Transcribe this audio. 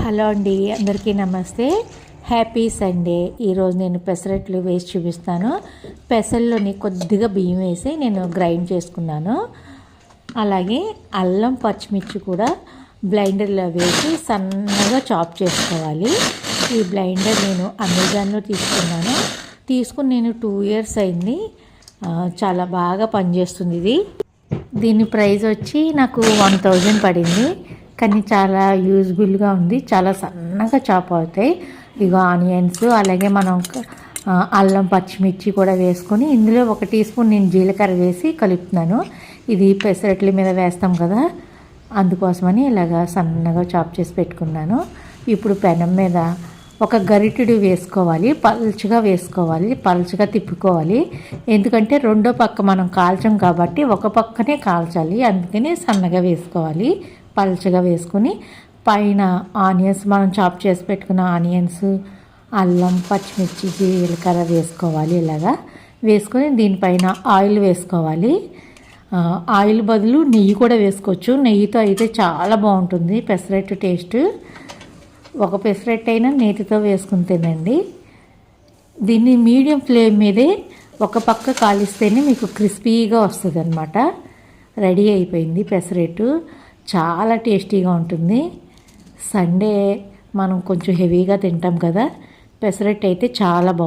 Hello అండి, అందరికీ నమస్తే. Happy Sunday. ఈరోజు నేను పెసరట్లు వేసి చూపిస్తాను. పెసల్లోని కొద్దిగా బియ్యం వేసి నేను గ్రైండ్ చేసుకున్నాను. అలాగే అల్లం పచ్చిమిర్చి కూడా బ్లెండర్లో వేసి సన్నగా చాప్ చేసుకోవాలి. ఈ బ్లెండర్ నేను అమెజాన్లో తీసుకుని నేను 2 years అయింది. చాలా బాగా పనిచేస్తుంది ఇది. దీని ప్రైస్ వచ్చి నాకు 1000 పడింది. కానీ చాలా యూజ్ఫుల్గా ఉంది. చాలా సన్నగా చాప్ అవుతాయి. ఇగో ఆనియన్స్, అలాగే మనం అల్లం పచ్చిమిర్చి కూడా వేసుకొని ఇందులో 1 టీ స్పూన్ నేను జీలకర్ర వేసి కలుపుతున్నాను. ఇది పెసరట్ల మీద వేస్తాం కదా, అందుకోసమని ఇలాగా సన్నగా చాప్ చేసి పెట్టుకున్నాను. ఇప్పుడు పెనం మీద ఒక గరిటెడు వేసుకోవాలి. పలుచగా తిప్పుకోవాలి. ఎందుకంటే రెండో పక్క మనం కాల్చం కాబట్టి ఒక పక్కనే కాల్చాలి. అందుకని సన్నగా వేసుకోవాలి. పలుచగా వేసుకొని పైన ఆనియన్స్, మనం చాప్ చేసి పెట్టుకున్న ఆనియన్స్, అల్లం పచ్చిమిర్చి జీలకర్ర వేసుకోవాలి. ఇలాగా వేసుకొని దీనిపైన ఆయిల్ వేసుకోవాలి. ఆయిల్ బదులు నెయ్యి కూడా వేసుకోవచ్చు. నెయ్యితో అయితే చాలా బాగుంటుంది పెసరట్టు టేస్ట్. ఒక పెసరట్టు అయినా నేతితో వేసుకుని తినండి. దీన్ని మీడియం ఫ్లేమ్ మీదే ఒక పక్క కాలిస్తేనే మీకు క్రిస్పీగా వస్తుంది అన్నమాట. రెడీ అయిపోయింది పెసరట్టు. చాలా టేస్టీగా ఉంటుంది. సండే మనం కొంచెం హెవీగా తింటాం కదా, పెసరట్టు అయితే చాలా బాగుంటుంది.